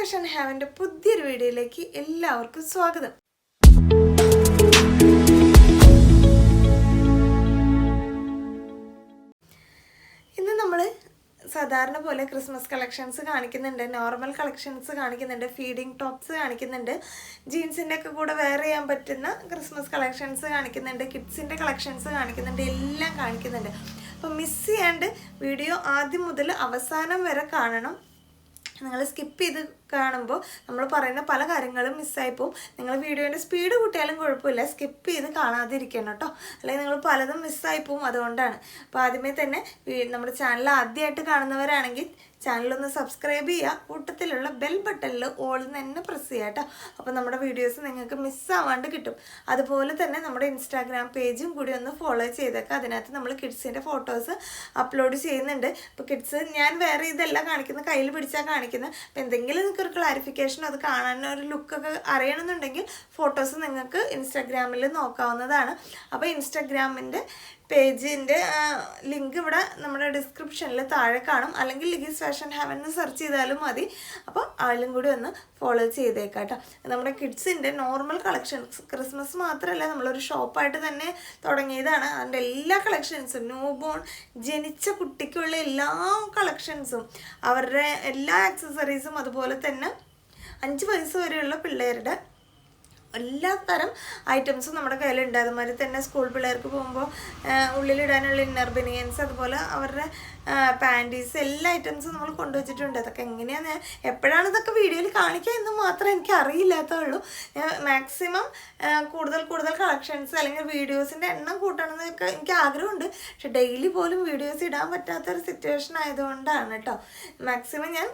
Fashion ഹാവിൻ്റെ പുതിയൊരു വീഡിയോയിലേക്ക് എല്ലാവർക്കും സ്വാഗതം. ഇന്ന് നമ്മൾ സാധാരണ പോലെ ക്രിസ്മസ് കളക്ഷൻസ് കാണിക്കുന്നുണ്ട്, നോർമൽ കളക്ഷൻസ് കാണിക്കുന്നുണ്ട്, ഫീഡിങ് ടോപ്സ് കാണിക്കുന്നുണ്ട്, ജീൻസിൻ്റെ ഒക്കെ കൂടെ വെയർ ചെയ്യാൻ പറ്റുന്ന ക്രിസ്മസ് കളക്ഷൻസ് കാണിക്കുന്നുണ്ട്, കിഡ്സിൻ്റെ കളക്ഷൻസ് കാണിക്കുന്നുണ്ട്, എല്ലാം കാണിക്കുന്നുണ്ട്. അപ്പോൾ മിസ് ചെയ്യാണ്ട് വീഡിയോ ആദ്യം മുതൽ അവസാനം വരെ കാണണം. നിങ്ങൾ സ്കിപ്പ് ചെയ്ത് കാണുമ്പോൾ നമ്മൾ പറയുന്ന പല കാര്യങ്ങളും മിസ്സായിപ്പോവും. നിങ്ങൾ വീഡിയോൻ്റെ സ്പീഡ് കൂട്ടിയാലും കുഴപ്പമില്ല, സ്കിപ്പ് ചെയ്ത് കാണാതിരിക്കണം കേട്ടോ, അല്ലെങ്കിൽ നിങ്ങൾ പലതും മിസ്സായിപ്പോവും. അതുകൊണ്ടാണ്. അപ്പോൾ ആദ്യമേ തന്നെ നമ്മുടെ ചാനൽ ആദ്യമായിട്ട് കാണുന്നവരാണെങ്കിൽ ചാനലൊന്ന് സബ്സ്ക്രൈബ് ചെയ്യുക, കൂട്ടത്തിലുള്ള ബെൽ ബട്ടണിൽ ഓൾ തന്നെ പ്രസ് ചെയ്യുക കേട്ടോ. അപ്പോൾ നമ്മുടെ വീഡിയോസ് നിങ്ങൾക്ക് മിസ്സാവാണ്ട് കിട്ടും. അതുപോലെ തന്നെ നമ്മുടെ ഇൻസ്റ്റാഗ്രാം പേജും കൂടി ഒന്ന് ഫോളോ ചെയ്തേക്കുക. അതിനകത്ത് നമ്മൾ കിഡ്സിൻ്റെ ഫോട്ടോസ് അപ്ലോഡ് ചെയ്യുന്നുണ്ട്. അപ്പോൾ കിഡ്സ് ഞാൻ വേറെ ഇതല്ല കാണിക്കുന്നത്, കയ്യിൽ പിടിച്ചാൽ കാണിക്കുന്നത്. അപ്പോൾ എന്തെങ്കിലും നിങ്ങൾക്കൊരു ക്ലാരിഫിക്കേഷൻ, അത് കാണാനൊരു ലുക്കൊക്കെ അറിയണമെന്നുണ്ടെങ്കിൽ ഫോട്ടോസ് നിങ്ങൾക്ക് ഇൻസ്റ്റാഗ്രാമിൽ നോക്കാവുന്നതാണ്. അപ്പോൾ ഇൻസ്റ്റാഗ്രാമിൻ്റെ പേജിൻ്റെ ലിങ്ക് ഇവിടെ നമ്മുടെ ഡിസ്ക്രിപ്ഷനിൽ താഴെ കാണും, അല്ലെങ്കിൽ ലിഗീസ് ഫാഷൻ ഹാവൻ എന്ന് സെർച്ച് ചെയ്താലും മതി. അപ്പോൾ അതിലും കൂടി ഒന്ന് ഫോളോ ചെയ്തേക്കാം കേട്ടോ. നമ്മുടെ കിഡ്സിൻ്റെ നോർമൽ കളക്ഷൻസ് ക്രിസ്മസ് മാത്രമല്ല, നമ്മളൊരു ഷോപ്പായിട്ട് തന്നെ തുടങ്ങിയതാണ്. അതിൻ്റെ എല്ലാ കളക്ഷൻസും, ന്യൂ ബോൺ ജനിച്ച കുട്ടിക്കുള്ള എല്ലാ കളക്ഷൻസും, അവരുടെ എല്ലാ ആക്സസറീസും, അതുപോലെ തന്നെ 5 വയസ്സ് വരെയുള്ള പിള്ളേരുടെ എല്ലാ തരം ഐറ്റംസും നമ്മുടെ കയ്യിലുണ്ട്. അതുമാതിരി തന്നെ സ്കൂൾ പിള്ളേർക്ക് പോകുമ്പോൾ ഉള്ളിലിടാനുള്ള ഇന്നർ ബനിയൻസ്, അതുപോലെ അവരുടെ പാൻറ്റീസ്, എല്ലാ ഐറ്റംസും നമ്മൾ കൊണ്ടുവച്ചിട്ടുണ്ട്. അതൊക്കെ എങ്ങനെയാണ്, എപ്പോഴാണ് ഇതൊക്കെ വീഡിയോയിൽ കാണിക്കുക എന്ന് മാത്രമേ എനിക്ക് അറിയില്ലാത്തുള്ളൂ. ഞാൻ മാക്സിമം കൂടുതൽ കളക്ഷൻസ് അല്ലെങ്കിൽ വീഡിയോസിൻ്റെ എണ്ണം കൂട്ടണമെന്നൊക്കെ എനിക്ക് ആഗ്രഹമുണ്ട്. പക്ഷെ ഡെയിലി പോലും വീഡിയോസ് ഇടാൻ പറ്റാത്തൊരു സിറ്റുവേഷൻ ആയതുകൊണ്ടാണ് കേട്ടോ മാക്സിമം ഞാൻ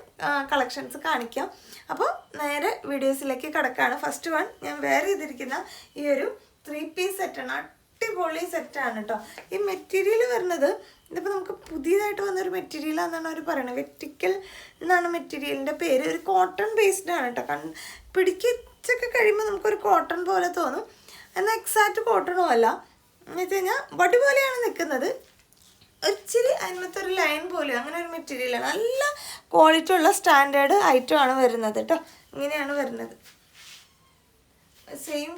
കളക്ഷൻസ് കാണിക്കാം. അപ്പോൾ നേരെ വീഡിയോസിലേക്ക് കിടക്കുകയാണ്. ഫസ്റ്റ് വൺ ഞാൻ വെയർ ചെയ്തിരിക്കുന്ന ഈ ഒരു 3 പീസ് സെറ്റാണ്. അടിപൊളി സെറ്റാണ് കേട്ടോ. ഈ മെറ്റീരിയൽ വരുന്നത്, ഇതിപ്പോൾ നമുക്ക് പുതിയതായിട്ട് വന്നൊരു മെറ്റീരിയലാണെന്നാണ് അവർ പറയുന്നത്. വെർട്ടിക്കൽ എന്നാണ് മെറ്റീരിയലിൻ്റെ പേര്. ഒരു കോട്ടൺ ബേസ്ഡ് ആണ് കേട്ടോ. പിടിക്കൊക്കെ കഴിയുമ്പോൾ നമുക്കൊരു കോട്ടൺ പോലെ തോന്നും, എന്നാൽ എക്സാക്റ്റ് കോട്ടണും അല്ല. എന്ന് വെച്ച് കഴിഞ്ഞാൽ വടി പോലെയാണ് നിൽക്കുന്നത്. ഒരിച്ചിരി അതിനകത്ത് ഒരു ലൈൻ പോലെ അങ്ങനെ ഒരു മെറ്റീരിയലാണ്. നല്ല ക്വാളിറ്റി ഉള്ള സ്റ്റാൻഡേർഡ് ഐറ്റമാണ് വരുന്നത് കേട്ടോ. ഇങ്ങനെയാണ് വരുന്നത്. സെയിം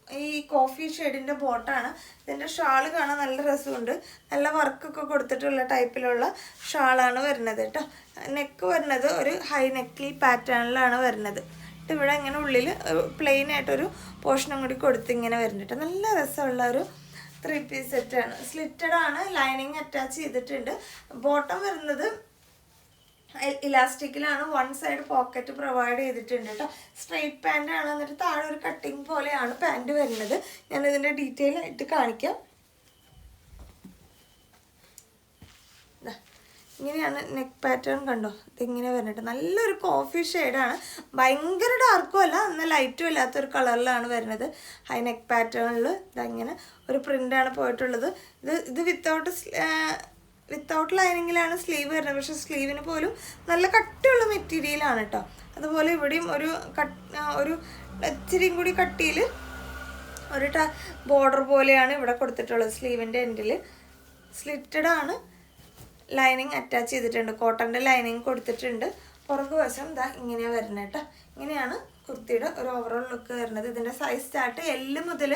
ഈ കോഫി ഷെയ്ഡിൻ്റെ ബോട്ടാണ്. ഇതിൻ്റെ ഷാള് കാണാൻ നല്ല രസമുണ്ട്. നല്ല വർക്കൊക്കെ കൊടുത്തിട്ടുള്ള ടൈപ്പിലുള്ള ഷാളാണ് വരുന്നത് കേട്ടോ. നെക്ക് വരുന്നത് ഒരു ഹൈ നെക്കിൽ പാറ്റേണിലാണ് വരുന്നത്. ഇവിടെ ഇങ്ങനെ ഉള്ളിൽ പ്ലെയിൻ ആയിട്ടൊരു പോർഷനും കൂടി കൊടുത്ത് ഇങ്ങനെ വരുന്നുണ്ട്. നല്ല രസമുള്ള ഒരു 3 പീസ് സെറ്റാണ്. സ്ലിറ്റഡ് ആണ്, ലൈനിങ് അറ്റാച്ച് ചെയ്തിട്ടുണ്ട്. ബോട്ടം വരുന്നത് ഇലാസ്റ്റിക്കിലാണ്. 1 സൈഡ് പോക്കറ്റ് പ്രൊവൈഡ് ചെയ്തിട്ടുണ്ട് കേട്ടോ. സ്ട്രെയിറ്റ് പാൻ്റ് ആണ്. എന്നിട്ട് താഴെ ഒരു കട്ടിങ് പോലെയാണ് പാൻറ് വരുന്നത്. ഞാനിതിൻ്റെ ഡീറ്റെയിൽ ആയിട്ട് കാണിക്കാം. ഇങ്ങനെയാണ് നെക്ക് പാറ്റേൺ, കണ്ടോ? ഇതിങ്ങനെ വരുന്നുണ്ട്. നല്ലൊരു കോഫി ഷെയ്ഡാണ്. ഭയങ്കര ഡാർക്കും അല്ല, എന്നാൽ ലൈറ്റും അല്ലാത്തൊരു കളറിലാണ് വരുന്നത്. ഹൈ നെക്ക് പാറ്റേണിൽ ഇതങ്ങനെ ഒരു പ്രിൻ്റാണ് പോയിട്ടുള്ളത്. ഇത് വിത്തൗട്ട് ലൈനിങ്ങിലാണ് സ്ലീവ് വരുന്നത്. പക്ഷേ സ്ലീവിന് പോലും നല്ല കട്ടിയുള്ള മെറ്റീരിയലാണ് കേട്ടോ. അതുപോലെ ഇവിടെയും ഒരു ഇച്ചിരിയും കൂടി കട്ടിയിൽ ഒരു ബോർഡർ പോലെയാണ് ഇവിടെ കൊടുത്തിട്ടുള്ളത്. സ്ലീവിൻ്റെ എൻഡിൽ സ്ലിറ്റഡ് ആണ്. ലൈനിങ് അറ്റാച്ച് ചെയ്തിട്ടുണ്ട്. കോട്ടൻ്റെ ലൈനിങ് കൊടുത്തിട്ടുണ്ട്. പുറകു വശം ഇതാ ഇങ്ങനെയാണ് വരുന്നത് കേട്ടോ. ഇങ്ങനെയാണ് കുർത്തിയുടെ ഒരു ഓവറോൾ ലുക്ക് വരുന്നത്. ഇതിൻ്റെ സൈസ് സ്റ്റാർട്ട് L മുതൽ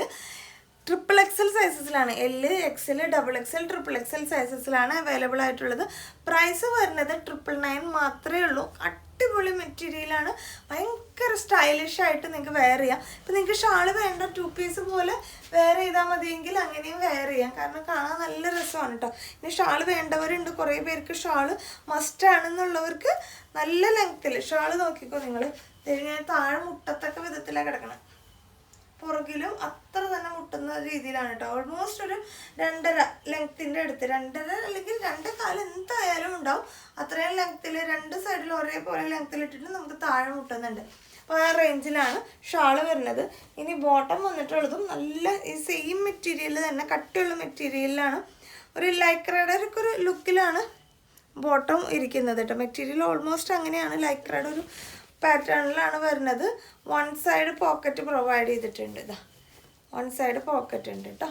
XXL സൈസസിലാണ്. L, XL, XXL, XXL സൈസസിലാണ് അവൈലബിൾ ആയിട്ടുള്ളത്. പ്രൈസ് വരുന്നത് 999 മാത്രമേ ഉള്ളൂ. അടിപൊളി മെറ്റീരിയലാണ്. ഭയങ്കര സ്റ്റൈലിഷ് ആയിട്ട് നിങ്ങൾക്ക് വെയർ ചെയ്യാം. ഇപ്പം നിങ്ങൾക്ക് ഷാള് വേണ്ട, 2 പീസ് പോലെ വെയർ ചെയ്താൽ മതിയെങ്കിൽ അങ്ങനെയും വെയർ ചെയ്യാം. കാരണം കാണാൻ നല്ല രസമാണ് കേട്ടോ. ഇനി ഷാള് വേണ്ടവരുണ്ട്, കുറേ പേർക്ക് ഷാള് മസ്റ്റാണെന്നുള്ളവർക്ക് നല്ല ലെങ്ത്തിൽ ഷാള് നോക്കിക്കോ നിങ്ങൾ. ഞാൻ താഴെ മുട്ടത്തൊക്കെ വിധത്തിലാണ് കിടക്കണം. പുറകിലും അത്ര തന്നെ മുട്ടുന്ന രീതിയിലാണ് കേട്ടോ. ഓൾമോസ്റ്റ് ഒരു 2.5 ലെങ്ത്തിൻ്റെ അടുത്ത്, 2.5 അല്ലെങ്കിൽ 2.25 എന്തായാലും ഉണ്ടാവും. അത്രയും ലെങ്ത്തിൽ 2 സൈഡിൽ ഒരേപോലെ ലെങ്ത്തിൽ ഇട്ടിട്ട് നമുക്ക് താഴെ മുട്ടുന്നുണ്ട്. അപ്പോൾ ആ റേഞ്ചിലാണ് ഷാള് വരുന്നത്. ഇനി ബോട്ടം വന്നിട്ടുള്ളതും നല്ല ഈ സെയിം മെറ്റീരിയൽ തന്നെ, കട്ടിയുള്ള മെറ്റീരിയലിലാണ്. ഒരു ലൈക്രയുടെ ഒക്കെ ഒരു ലുക്കിലാണ് ബോട്ടം ഇരിക്കുന്നത് കേട്ടോ. മെറ്റീരിയൽ ഓൾമോസ്റ്റ് അങ്ങനെയാണ്, ലൈക്രയുടെ ഒരു പാറ്റേണിലാണ് വരുന്നത്. 1 സൈഡ് പോക്കറ്റ് പ്രൊവൈഡ് ചെയ്തിട്ടുണ്ട്. ഇതാ 1 സൈഡ് പോക്കറ്റ് ഉണ്ട് കേട്ടോ.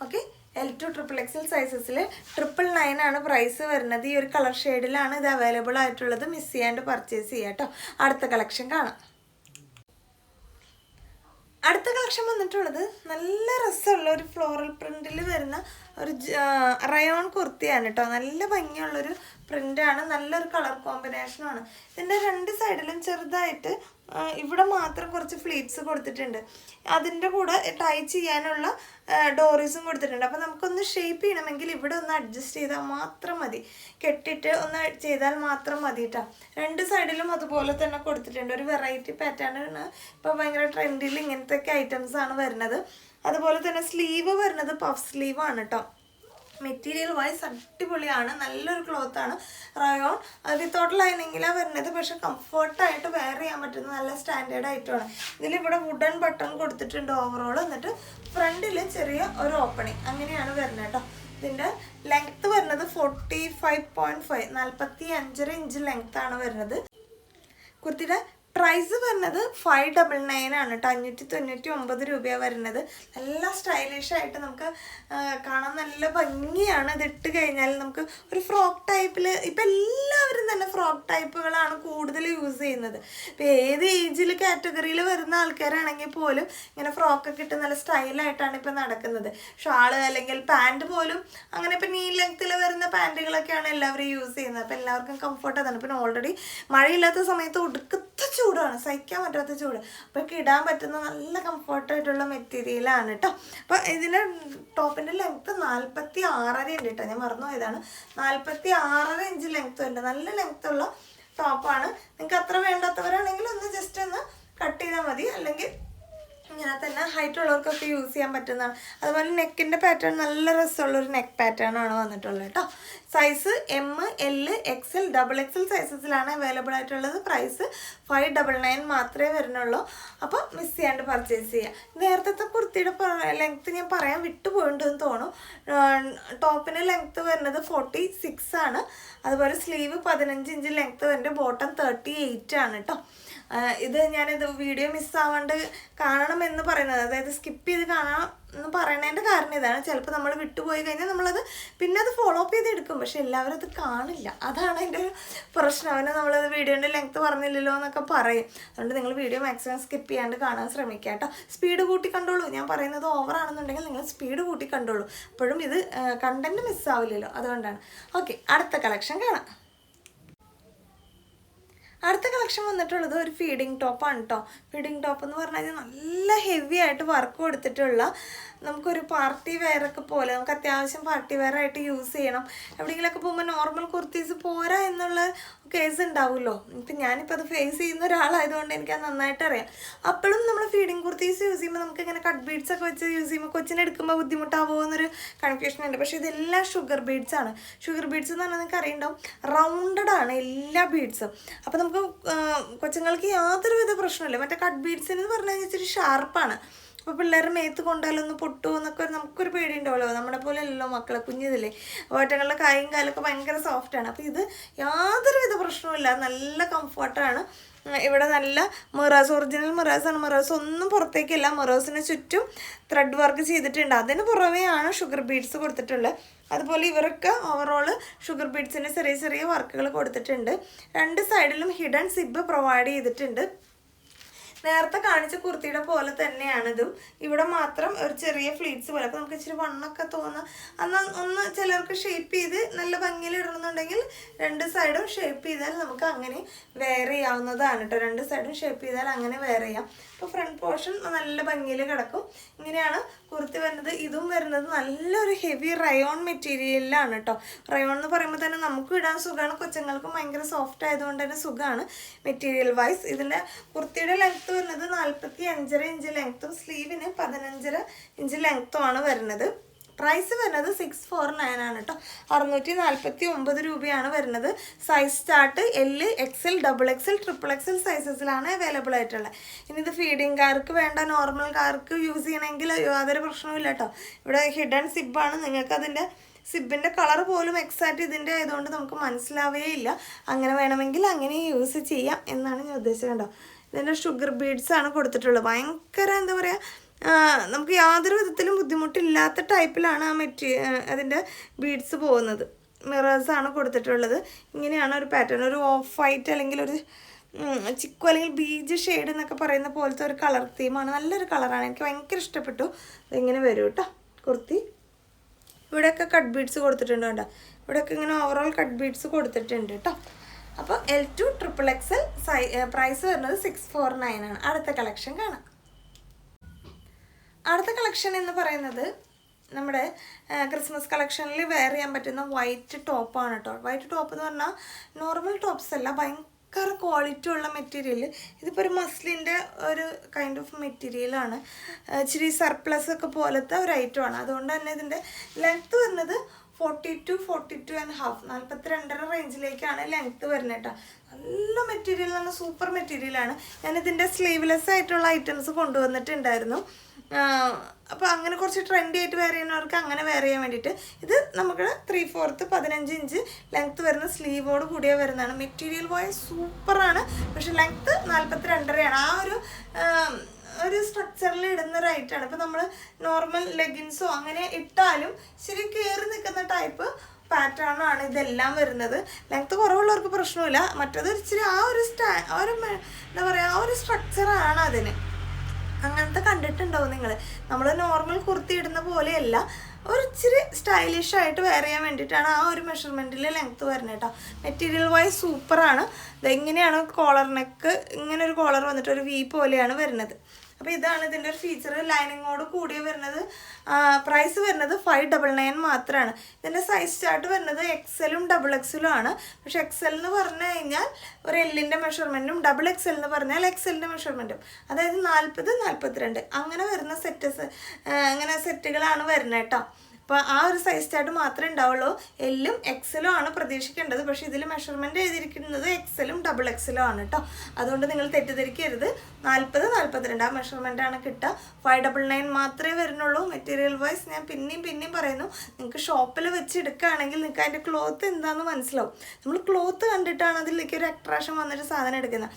ഓക്കെ, L2 XXL സൈസസിൽ 999 ആണ് പ്രൈസ് വരുന്നത്. ഈ ഒരു കളർ ഷെയ്ഡിലാണ് ഇത് അവൈലബിൾ ആയിട്ടുള്ളത്. മിസ് ചെയ്യാണ്ട് പർച്ചേസ് ചെയ്യാം കേട്ടോ. അടുത്ത കളക്ഷൻ കാണാം. അടുത്ത കളക്ഷൻ വന്നിട്ടുള്ളത് നല്ല രസമുള്ള ഒരു ഫ്ലോറൽ പ്രിന്റിൽ വരുന്ന ഒരു റയോൺ കുർത്തിയാണ് കേട്ടോ. നല്ല ഭംഗിയുള്ളൊരു പ്രിൻ്റാണ്, നല്ലൊരു കളർ കോമ്പിനേഷനാണ്. ഇതിൻ്റെ രണ്ട് സൈഡിലും ചെറുതായിട്ട് ഇവിടെ മാത്രം കുറച്ച് ഫ്ലീറ്റ്സ് കൊടുത്തിട്ടുണ്ട്. അതിൻ്റെ കൂടെ ടൈ ചെയ്യാനുള്ള ഡോറീസും കൊടുത്തിട്ടുണ്ട്. അപ്പോൾ നമുക്കൊന്ന് ഷേപ്പ് ചെയ്യണമെങ്കിൽ ഇവിടെ ഒന്ന് അഡ്ജസ്റ്റ് ചെയ്താൽ മാത്രം മതി, കെട്ടിയിട്ട് ഒന്ന് ചെയ്താൽ മാത്രം മതി കേട്ടോ. രണ്ട് സൈഡിലും അതുപോലെ തന്നെ കൊടുത്തിട്ടുണ്ട്. ഒരു വെറൈറ്റി പാറ്റേൺ ആണ്, ഇപ്പോൾ ഭയങ്കര ട്രെൻഡിൽ ഇങ്ങനത്തെ ഐറ്റംസ് ആണ് വരുന്നത്. അതുപോലെ തന്നെ സ്ലീവ് വരുന്നത് പഫ് സ്ലീവാണ് കേട്ടോ. മെറ്റീരിയൽ വൈസ് അടിപൊളിയാണ്, നല്ലൊരു ക്ലോത്താണ്. റയോൺ വിത്തൗട്ട് ലൈനിങ്ങിലാണ് വരുന്നത്, പക്ഷെ കംഫർട്ടായിട്ട് വെയർ ചെയ്യാൻ പറ്റുന്ന നല്ല സ്റ്റാൻഡേർഡ് ആയിട്ടുമാണ്. ഇതിലിവിടെ വുഡൻ ബട്ടൺ കൊടുത്തിട്ടുണ്ട് ഓവറോൾ. എന്നിട്ട് ഫ്രണ്ടിൽ ചെറിയ ഒരു ഓപ്പണിങ് അങ്ങനെയാണ് വരുന്നത് കേട്ടോ. ഇതിൻ്റെ ലെങ്ത്ത് വരുന്നത് 45.5 45.5 ഇഞ്ച് ലെങ്ത്താണ് വരുന്നത്. കുർത്തിയുടെ പ്രൈസ് വരുന്നത് 599 ആണ് കേട്ടോ. 599 രൂപയാണ് വരുന്നത്. നല്ല സ്റ്റൈലിഷ് ആയിട്ട് നമുക്ക് കാണാൻ നല്ല ഭംഗിയാണ്. ഇത് ഇട്ട് കഴിഞ്ഞാൽ നമുക്ക് ഒരു ഫ്രോക്ക് ടൈപ്പിൽ, ഇപ്പം എല്ലാവരും തന്നെ ഫ്രോക്ക് ടൈപ്പുകളാണ് കൂടുതൽ യൂസ് ചെയ്യുന്നത്. ഇപ്പം ഏത് ഏജിൽ കാറ്റഗറിയിൽ വരുന്ന ആൾക്കാരാണെങ്കിൽ പോലും ഇങ്ങനെ ഫ്രോക്കൊക്കെ ഇട്ട് നല്ല സ്റ്റൈലായിട്ടാണ് ഇപ്പം നടക്കുന്നത്. ഷാള് അല്ലെങ്കിൽ പാൻറ്റ് പോലും അങ്ങനെ ഇപ്പം നീ ലെങ്ത്തിൽ വരുന്ന പാൻറ്റുകളൊക്കെയാണ് എല്ലാവരും യൂസ് ചെയ്യുന്നത്. അപ്പം എല്ലാവർക്കും കംഫർട്ട് അതാണ്. പിന്നെ ഓൾറെഡി മഴയില്ലാത്ത സമയത്ത് ഒടുക്കത്തെ ചൂടാണ്, സഹിക്കാൻ പറ്റാത്ത ചൂട്. അപ്പോൾ ഇടാൻ പറ്റുന്ന നല്ല കംഫർട്ടായിട്ടുള്ള മെറ്റീരിയലാണ് കേട്ടോ. അപ്പോൾ ഇതിൻ്റെ ടോപ്പിൻ്റെ ലെങ്ത്ത് 46.5 ഉണ്ട് കേട്ടോ. ഞാൻ മറന്നു പോയതാണ്. 46.5 ഇഞ്ച് ലെങ്ത്തും ഉണ്ട്. നല്ല ലെങ്ത്തുള്ള ടോപ്പാണ്. നിങ്ങൾക്ക് അത്ര വേണ്ടാത്തവരാണെങ്കിൽ ഒന്ന് ജസ്റ്റ് ഒന്ന് കട്ട് ചെയ്താൽ മതി, അല്ലെങ്കിൽ ഇങ്ങനെ തന്നെ ഹൈറ്റ് ഉള്ളവർക്കൊക്കെ യൂസ് ചെയ്യാൻ പറ്റുന്നതാണ്. അതുപോലെ നെക്കിൻ്റെ പാറ്റേൺ നല്ല രസമുള്ളൊരു നെക്ക് പാറ്റേൺ ആണ് വന്നിട്ടുള്ളത് കേട്ടോ. Size M, L, XL, XXL സൈസസിലാണ് അവൈലബിൾ ആയിട്ടുള്ളത്. പ്രൈസ് 599 മാത്രമേ വരുന്നുള്ളൂ. അപ്പോൾ മിസ് ചെയ്യാണ്ട് പർച്ചേസ് ചെയ്യാം. നേരത്തെ കുർത്തിയുടെ ലെങ്ത്ത് ഞാൻ പറയാൻ വിട്ടുപോയിട്ടുണ്ടെന്ന് തോന്നുന്നു. ടോപ്പിന് ലെങ്ത്ത് വരുന്നത് 46 ആണ്. അതുപോലെ സ്ലീവ് 15 ഇഞ്ച് ലെങ്ത്ത് വരുന്നുണ്ട്. ബോട്ടം 38 ആണ് കേട്ടോ. ഇത് ഞാനിത് വീഡിയോ മിസ്സാവാണ്ട് കാണണമെന്ന് പറയുന്നത്, അതായത് സ്കിപ്പ് ചെയ്ത് കാണാം എന്ന് പറയണതിൻ്റെ കാരണം ഇതാണ്. ചിലപ്പോൾ നമ്മൾ വിട്ടുപോയി കഴിഞ്ഞാൽ നമ്മളത് പിന്നെ അത് ഫോളോ അപ്പ് ചെയ്ത് എടുക്കും, പക്ഷെ എല്ലാവരും അത് കാണില്ല. അതാണ് എൻ്റെ ഒരു പ്രശ്നം. അവനെ നമ്മളത് വീഡിയോൻ്റെ ലെങ്ത്ത് പറഞ്ഞില്ലല്ലോ എന്നൊക്കെ പറയും. അതുകൊണ്ട് നിങ്ങൾ വീഡിയോ മാക്സിമം സ്കിപ്പ് ചെയ്യാണ്ട് കാണാൻ ശ്രമിക്കുക കേട്ടോ. സ്പീഡ് കൂട്ടി കണ്ടോളൂ. ഞാൻ പറയുന്നത് ഓവറാണെന്നുണ്ടെങ്കിൽ നിങ്ങൾ സ്പീഡ് കൂട്ടി കണ്ടോളൂ. അപ്പോഴും ഇത് കണ്ടൻറ്റ് മിസ്സാവില്ലല്ലോ, അതുകൊണ്ടാണ്. ഓക്കെ, അടുത്ത കളക്ഷൻ കാണാം. അടുത്ത കളക്ഷൻ വന്നിട്ടുള്ളത് ഒരു ഫീഡിങ് ടോപ്പാണ് കേട്ടോ. ഫീഡിങ് ടോപ്പ് എന്ന് പറഞ്ഞു കഴിഞ്ഞാൽ നല്ല ഹെവി ആയിട്ട് വർക്ക് കൊടുത്തിട്ടുള്ള, നമുക്കൊരു പാർട്ടി വെയറൊക്കെ പോലെ നമുക്ക് അത്യാവശ്യം പാർട്ടി വെയർ ആയിട്ട് യൂസ് ചെയ്യണം. എവിടെയെങ്കിലുമൊക്കെ പോകുമ്പോൾ നോർമൽ കുർത്തീസ് പോരാ എന്നുള്ള കേസ് ഉണ്ടാവുമല്ലോ. ഇപ്പം ഞാനിപ്പോൾ അത് ഫേസ് ചെയ്യുന്ന ഒരാളായതുകൊണ്ട് എനിക്കത് നന്നായിട്ട് അറിയാം. അപ്പോഴും നമ്മൾ ഫീഡിങ് കുർത്തീസ് യൂസ് ചെയ്യുമ്പോൾ നമുക്ക് ഇങ്ങനെ കട്ട് ബീഡ്സ് ഒക്കെ വെച്ച് യൂസ് ചെയ്യുമ്പോൾ കൊച്ചിനെടുക്കുമ്പോൾ ബുദ്ധിമുട്ടാവുമോ എന്നൊരു കൺഫ്യൂഷൻ ഉണ്ട്. പക്ഷേ ഇതെല്ലാം ഷുഗർ ബീഡ്സ് ആണ്. ഷുഗർ ബീഡ്സ് എന്ന് പറഞ്ഞാൽ നിങ്ങൾക്ക് അറിയുണ്ടാവും, റൗണ്ടഡ് ആണ് എല്ലാ ബീഡ്സും. അപ്പോൾ നമുക്ക് കൊച്ചുങ്ങൾക്ക് യാതൊരുവിധ പ്രശ്നമില്ല. മറ്റേ കട്ട് ബീഡ്സിന് എന്ന് പറഞ്ഞു കഴിഞ്ഞാൽ ഇച്ചിരി ഷാർപ്പാണ്. അപ്പോൾ പിള്ളേർ മേത്ത് കൊണ്ടാലൊന്ന് പൊട്ടുമോ എന്നൊക്കെ നമുക്കൊരു പേടി ഉണ്ടാവുമല്ലോ. നമ്മളെ പോലെ അല്ലല്ലോ മക്കളെ, കുഞ്ഞിതില്ലേ. ഓറ്റങ്ങളുടെ കായും കാലൊക്കെ ഭയങ്കര സോഫ്റ്റാണ്. അപ്പോൾ ഇത് യാതൊരുവിധ പ്രശ്നവുമില്ല, നല്ല കംഫർട്ടാണ്. ഇവിടെ നല്ല മിറേഴ്സ്, ഒറിജിനൽ മിറേഴ്സാണ്. മിറേഴ്സ് ഒന്നും പുറത്തേക്കില്ല. മിറേഴ്സിന് ചുറ്റും ത്രെഡ് വർക്ക് ചെയ്തിട്ടുണ്ട്. അതിന് പുറമെയാണ് ഷുഗർ ബീഡ്സ് കൊടുത്തിട്ടുള്ളത്. അതുപോലെ ഇവരൊക്കെ ഓവറോൾ ഷുഗർ ബീഡ്സിൻ്റെ ചെറിയ ചെറിയ വർക്കുകൾ കൊടുത്തിട്ടുണ്ട്. രണ്ട് സൈഡിലും ഹിഡൻ സിബ് പ്രൊവൈഡ് ചെയ്തിട്ടുണ്ട്. നേരത്തെ കാണിച്ച കുർത്തിയുടെ പോലെ തന്നെയാണിതും. ഇവിടെ മാത്രം ഒരു ചെറിയ ഫ്ലീറ്റ്സ് പോലെ. അപ്പോൾ നമുക്ക് ഇച്ചിരി വണ്ണൊക്കെ തോന്നുക, എന്നാൽ ഒന്ന് ചിലർക്ക് ഷേപ്പ് ചെയ്ത് നല്ല ഭംഗിയിൽ ഇടണമെന്നുണ്ടെങ്കിൽ രണ്ട് സൈഡും ഷേപ്പ് ചെയ്താൽ നമുക്ക് അങ്ങനെ വെയർ ചെയ്യാവുന്നതാണ് കേട്ടോ. രണ്ട് സൈഡും ഷേപ്പ് ചെയ്താൽ അങ്ങനെ വെയർ ചെയ്യാം. അപ്പോൾ ഫ്രണ്ട് പോർഷൻ നല്ല ഭംഗിയിൽ കിടക്കും. ഇങ്ങനെയാണ് കുർത്തി വരുന്നത്. ഇതും വരുന്നത് നല്ലൊരു ഹെവി റയോൺ മെറ്റീരിയലിലാണ് കേട്ടോ. റയോൺ എന്ന് പറയുമ്പോൾ തന്നെ നമുക്ക് ഇടാൻ സുഖമാണ്, കൊച്ചുങ്ങൾക്കും ഭയങ്കര സോഫ്റ്റ് ആയതുകൊണ്ട് തന്നെ സുഖമാണ് മെറ്റീരിയൽ വൈസ്. ഇതിൻ്റെ കുർത്തിയുടെ ലെങ്ത്ത് വരുന്നത് 45.5 ഇഞ്ച് ലെങ്ത്തും സ്ലീവിന് 15.5 ഇഞ്ച് ലെങ്ത്തും ആണ് വരുന്നത്. പ്രൈസ് വരുന്നത് 649 ആണ് കേട്ടോ. 649 രൂപയാണ് വരുന്നത്. Size start L, XL, XXL, XXL സൈസസിലാണ് അവൈലബിൾ ആയിട്ടുള്ളത്. ഇനി ഇത് ഫീഡിങ് കാർക്ക് വേണ്ട, നോർമൽ കാർക്ക് യൂസ് ചെയ്യണമെങ്കിൽ യാതൊരു പ്രശ്നവുമില്ല കേട്ടോ. ഇവിടെ ഹിഡൻ സിബാണ്. നിങ്ങൾക്ക് അതിൻ്റെ സിബിൻ്റെ കളർ പോലും എക്സാക്റ്റ് ഇതിൻ്റെ ആയതുകൊണ്ട് നമുക്ക് മനസ്സിലാവേ ഇല്ല. അങ്ങനെ വേണമെങ്കിൽ അങ്ങനെ യൂസ് ചെയ്യാം എന്നാണ് ഞാൻ ഉദ്ദേശിച്ചത് കേട്ടോ. ഇതിൻ്റെ ഷുഗർ ബീഡ്സ് ആണ് കൊടുത്തിട്ടുള്ളത്. ഭയങ്കര എന്താ പറയുക, നമുക്ക് യാതൊരു വിധത്തിലും ബുദ്ധിമുട്ടില്ലാത്ത ടൈപ്പിലാണ് അതിൻ്റെ ബീഡ്സ് പോകുന്നത്. മിറേഴ്സാണ് കൊടുത്തിട്ടുള്ളത്. ഇങ്ങനെയാണ് ഒരു പാറ്റേൺ, ഒരു ഓഫ് വൈറ്റ് അല്ലെങ്കിൽ ഒരു ചിക്കു അല്ലെങ്കിൽ ബീജ് ഷെയ്ഡ് എന്നൊക്കെ പറയുന്ന പോലത്തെ ഒരു കളർ തീമാണ്. നല്ലൊരു കളറാണ്, എനിക്ക് ഭയങ്കര ഇഷ്ടപ്പെട്ടു. ഇങ്ങനെ വരും കേട്ടോ കുർത്തി. ഇവിടെയൊക്കെ കട്ട് ബീഡ്സ് കൊടുത്തിട്ടുണ്ട് കേട്ടോ. ഇവിടെയൊക്കെ ഇങ്ങനെ ഓവറോൾ കട്ട് ബീഡ്സ് കൊടുത്തിട്ടുണ്ട് കേട്ടോ. അപ്പോൾ L2 XXL പ്രൈസ് വരുന്നത് 649 ആണ്. അടുത്ത കളക്ഷൻ കാണാം. അടുത്ത കളക്ഷൻ എന്ന് പറയുന്നത് നമ്മുടെ ക്രിസ്മസ് കളക്ഷനിൽ വെയർ ചെയ്യാൻ പറ്റുന്ന വൈറ്റ് ടോപ്പാണ് കേട്ടോ. വൈറ്റ് ടോപ്പ് എന്ന് പറഞ്ഞാൽ നോർമൽ ടോപ്സ് അല്ല, ഭയങ്കര ക്വാളിറ്റി ഉള്ള മെറ്റീരിയൽ. ഇതിപ്പോൾ ഒരു മസ്ലിൻ്റെ ഒരു കൈൻഡ് ഓഫ് മെറ്റീരിയലാണ്. ഇച്ചിരി സർപ്ലസ് ഒക്കെ പോലത്തെ ഒരു ഐറ്റമാണ്. അതുകൊണ്ട് തന്നെ ഇതിൻ്റെ ലെങ്ത്ത് വരുന്നത് 42-42.5 42.5 റേഞ്ചിലേക്കാണ് ലെങ്ത്ത് വരുന്നത് കേട്ടോ. നല്ല മെറ്റീരിയലാണ്, സൂപ്പർ മെറ്റീരിയലാണ്. ഞാനിതിൻ്റെ സ്ലീവ്ലെസ് ആയിട്ടുള്ള ഐറ്റംസ് കൊണ്ടുവന്നിട്ടുണ്ടായിരുന്നു. അപ്പോൾ അങ്ങനെ കുറച്ച് ട്രെൻഡി ആയിട്ട് വെയർ ചെയ്യുന്നവർക്ക് അങ്ങനെ വെയർ ചെയ്യാൻ വേണ്ടിയിട്ട് ഇത് നമുക്ക് 3/4 15 ഇഞ്ച് ലെങ്ത്ത് വരുന്ന സ്ലീവോട് കൂടിയ വരുന്നതാണ്. മെറ്റീരിയൽ വൈസ് സൂപ്പറാണ്. പക്ഷെ ലെങ്ത്ത് 42.5 ആ ഒരു സ്ട്രക്ചറിൽ ഇടുന്ന ഒരു ഐറ്റാണ്. ഇപ്പോൾ നമ്മൾ നോർമൽ ലെഗിൻസോ അങ്ങനെ ഇട്ടാലും ശരി കയറി നിൽക്കുന്ന ടൈപ്പ് പാറ്റേൺ ആണ് ഇതെല്ലാം വരുന്നത്. ലെങ്ത്ത് കുറവുള്ളവർക്ക് പ്രശ്നമില്ല. മറ്റേത് ഇച്ചിരി എന്താ പറയുക, ആ ഒരു സ്ട്രക്ചറാണ് അതിന്. അങ്ങനത്തെ കണ്ടിട്ടുണ്ടാവും നിങ്ങൾ. നമ്മൾ നോർമൽ കുർത്തി ഇടുന്ന പോലെയല്ല, ഒരു ഇച്ചിരി സ്റ്റൈലിഷ് ആയിട്ട് വെയർ ചെയ്യാൻ വേണ്ടിയിട്ടാണ് ആ ഒരു മെഷർമെൻറ്റിൽ ലെങ്ത്ത് വരുന്നത് കേട്ടോ. മെറ്റീരിയൽ വൈസ് സൂപ്പറാണ്. ഇതെങ്ങനെയാണ് കോളർ നെക്ക്, ഇങ്ങനെ ഒരു കോളർ വന്നിട്ട് ഒരു വി പോലെയാണ് വരുന്നത്. അപ്പോൾ ഇതാണ് ഇതിൻ്റെ ഒരു ഫീച്ചർ. ലൈനിങ്ങോട് കൂടിയ വരുന്നത്. പ്രൈസ് വരുന്നത് 599 മാത്രമാണ്. ഇതിൻ്റെ സൈസ് ചാർട്ട് വരുന്നത് XL-ഉം XXL-ഉം ആണ്. പക്ഷെ XL എന്ന് പറഞ്ഞു കഴിഞ്ഞാൽ ഒരു L-ൻ്റെ മെഷർമെൻറ്റും, XXL എന്ന് പറഞ്ഞാൽ XL-ൻ്റെ മെഷർമെൻറ്റും, അതായത് 40-42 അങ്ങനെ വരുന്ന അങ്ങനെ സെറ്റുകളാണ് വരുന്നത് കേട്ടോ. അപ്പോൾ ആ ഒരു സൈസ് ചാർട്ട് മാത്രമേ ഉണ്ടാവുള്ളൂ. L-ഉം XL-ഉം ആണ് പ്രതീക്ഷിക്കേണ്ടത്. പക്ഷേ ഇതിൽ മെഷർമെൻറ്റ് എഴുതിയിരിക്കുന്നത് XL-ഉം XXL-ഉം ആണ് കേട്ടോ. അതുകൊണ്ട് നിങ്ങൾ തെറ്റിദ്ധരിക്കരുത്. 40-42 ആ മെഷർമെൻറ്റാണ് കിട്ടുക. 599 മാത്രമേ വരുന്നുള്ളൂ. മെറ്റീരിയൽ വൈസ് ഞാൻ പിന്നെയും പറയുന്നു, നിങ്ങൾക്ക് ഷോപ്പിൽ വെച്ച് എടുക്കുകയാണെങ്കിൽ നിങ്ങൾക്ക് അതിൻ്റെ ക്ലോത്ത് എന്താണെന്ന് മനസ്സിലാവും. നമ്മൾ ക്ലോത്ത് കണ്ടിട്ടാണ് അതിലേക്ക് ഒരു അട്രാക്ഷൻ വന്നിട്ട് സാധനം എടുക്കുന്നത്.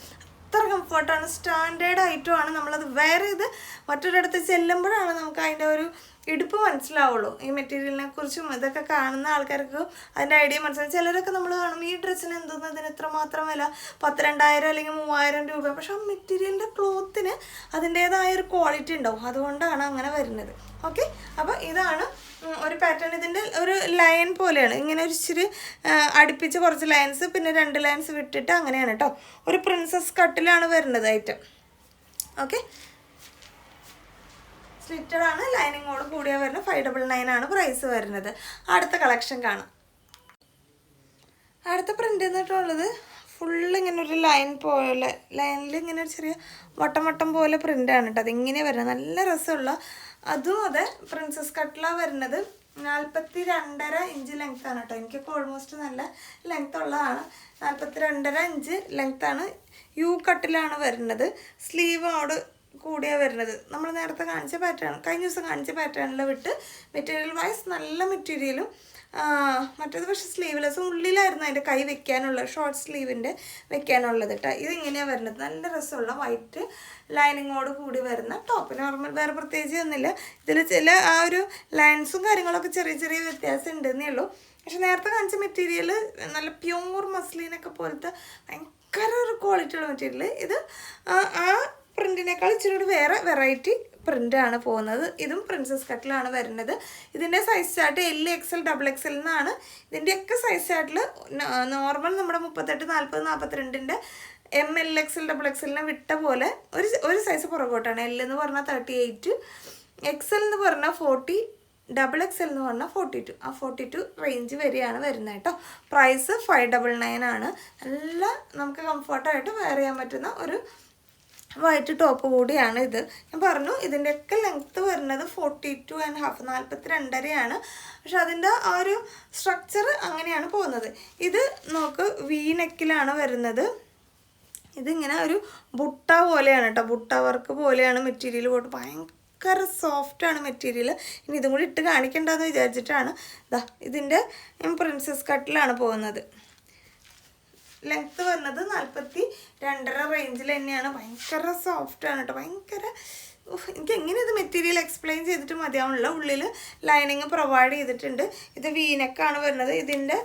അത്ര കംഫർട്ടാണ്, സ്റ്റാൻഡേർഡ് ഐറ്റമാണ്. നമ്മളത് വെയർ ചെയ്ത് മറ്റൊരിടത്ത് ചെല്ലുമ്പോഴാണ് നമുക്ക് അതിൻ്റെ ഒരു ഇടുപ്പ് മനസ്സിലാവുള്ളൂ. ഈ മെറ്റീരിയലിനെ കുറിച്ചും ഇതൊക്കെ കാണുന്ന ആൾക്കാർക്ക് അതിൻ്റെ ഐഡിയ മനസ്സിലാവും. ചിലരൊക്കെ നമ്മൾ കാണും ഈ ഡ്രസ്സിന് എന്തോന്ന് ഇതിന് എത്രമാത്രം വില, 12,000 അല്ലെങ്കിൽ 3,000 രൂപ. പക്ഷെ ആ മെറ്റീരിയലിൻ്റെ ക്ലോത്തിന് അതിൻ്റേതായ ഒരു ക്വാളിറ്റി ഉണ്ടാവും. അതുകൊണ്ടാണ് അങ്ങനെ വരുന്നത്. ഓക്കെ, അപ്പോൾ ഇതാണ് ഒരു പാറ്റേൺ. ഇതിൻ്റെ ഒരു ലൈൻ പോലെയാണ്, ഇങ്ങനെ ഒരു ഇച്ചിരി അടുപ്പിച്ച് കുറച്ച് ലൈൻസ്, പിന്നെ 2 ലൈൻസ് വിട്ടിട്ട് അങ്ങനെയാണ് കേട്ടോ. ഒരു പ്രിൻസസ് കട്ടിലാണ് വരുന്നത് ഐറ്റം. ഓക്കെ, സ്ലിറ്റഡ് ആണ്, ലൈനിങ്ങോട് കൂടിയ വരുന്നത്. 599 ആണ് പ്രൈസ് വരുന്നത്. അടുത്ത കളക്ഷൻ കാണാം. അടുത്ത പ്രിൻ്റ് എന്നിട്ടുള്ളത് ഫുള്ള് ഇങ്ങനെ ഒരു ലൈൻ പോലെ, ലൈനിൽ ഇങ്ങനെ ഒരു ചെറിയ വട്ടം പോലെ പ്രിൻ്റാണ് കേട്ടോ. അതിങ്ങനെ വരുന്നത് നല്ല രസമുള്ള, അതും അതെ പ്രിൻസസ് കട്ടിലാണ് വരുന്നത്. 42.5 ഇഞ്ച് ലെങ്ത്താണ് കേട്ടോ. എനിക്കൊക്കെ ഓൾമോസ്റ്റ് നല്ല ലെങ്ത് ഉള്ളതാണ്. 42.5 ഇഞ്ച് ലെങ്ത്താണ്. യു കട്ടിലാണ് വരുന്നത്. സ്ലീവോട് കൂടിയാണ് വരുന്നത്. നമ്മൾ നേരത്തെ കാണിച്ച പാറ്റേൺ, കഴിഞ്ഞ ദിവസം കാണിച്ച പാറ്റേണിൽ വിട്ട് മെറ്റീരിയൽ വൈസ് നല്ല മെറ്റീരിയലും. മറ്റേത് പക്ഷേ സ്ലീവ്ലെസ്സും ഉള്ളിലായിരുന്നു അതിൻ്റെ കൈ വെക്കാനുള്ള, ഷോർട്ട് സ്ലീവിൻ്റെ വെക്കാനുള്ളത് കേട്ടോ. ഇതിങ്ങനെയാണ് വരുന്നത്. നല്ല രസമുള്ള വൈറ്റ് ലൈനിങ്ങോട് കൂടി വരുന്ന ടോപ്പ്. നോർമൽ, വേറെ പ്രത്യേകിച്ച് ഒന്നുമില്ല. ഇതിൽ ചില ആ ഒരു ലൈൻസും കാര്യങ്ങളൊക്കെ ചെറിയ വ്യത്യാസം ഉണ്ടെന്നേ ഉള്ളൂ. പക്ഷെ നേരത്തെ കാണിച്ച മെറ്റീരിയൽ നല്ല പ്യൂർ മസ്ലിനൊക്കെ പോലത്തെ ഭയങ്കര ഒരു ക്വാളിറ്റി ഉള്ള മെറ്റീരിയൽ. ഇത് ആ പ്രിൻറ്റിനേക്കാൾ ഇച്ചിരി കൂടി വേറെ വെറൈറ്റി പ്രിൻ്റാണ് പോകുന്നത്. ഇതും പ്രിൻസസ് കട്ടിലാണ് വരുന്നത്. ഇതിൻ്റെ size chart L, XL, XXL എന്നാണ്. ഇതിൻ്റെയൊക്കെ സൈസ് ചാർട്ടിൽ നോർമൽ നമ്മുടെ 38, 40, 42ൻ്റെ ML, XL, XXL വിട്ട പോലെ ഒരു സൈസ് പുറകോട്ടാണ്. L എന്ന് പറഞ്ഞാൽ 38, XL എന്ന് പറഞ്ഞാൽ 40, XXL എന്ന് പറഞ്ഞാൽ 42. ആ 42 റേഞ്ച് വരെയാണ് വരുന്നത് കേട്ടോ. പ്രൈസ് 599 ആണ്. നല്ല നമുക്ക് കംഫർട്ടായിട്ട് വെയർ ചെയ്യാൻ പറ്റുന്ന ഒരു വൈറ്റ് ടോപ്പ് കൂടിയാണ് ഇത്. ഞാൻ പറഞ്ഞു ഇതിൻ്റെയൊക്കെ ലെങ്ത്ത് വരുന്നത് 42.5 42.5 പക്ഷെ അതിൻ്റെ ആ ഒരു സ്ട്രക്ചർ അങ്ങനെയാണ് പോകുന്നത്. ഇത് നമുക്ക് വി നെക്കിലാണ് വരുന്നത്. ഇതിങ്ങനെ ഒരു ബുട്ട പോലെയാണ് കേട്ടോ. ബുട്ട വർക്ക് പോലെയാണ് മെറ്റീരിയൽ പോയിട്ട്. ഭയങ്കര സോഫ്റ്റാണ് മെറ്റീരിയൽ. ഇനി ഇതും കൂടി ഇട്ട് കാണിക്കേണ്ടതെന്ന് വിചാരിച്ചിട്ടാണ്. ഇതിൻ്റെ പ്രിൻസസ് കട്ടിലാണ് പോകുന്നത്. ലെങ്ത്ത് വരുന്നത് 42.5 റേഞ്ചിൽ തന്നെയാണ്. ഭയങ്കര സോഫ്റ്റാണ് കേട്ടോ. ഭയങ്കര എനിക്ക് എങ്ങനെ ഇത് മെറ്റീരിയൽ എക്സ്പ്ലെയിൻ ചെയ്തിട്ട് മതിയാവുന്നില്ല. ഉള്ളിൽ ലൈനിങ് പ്രൊവൈഡ് ചെയ്തിട്ടുണ്ട്. ഇത് വീനെക്കാണ് വരുന്നത്. ഇതിൻ്റെ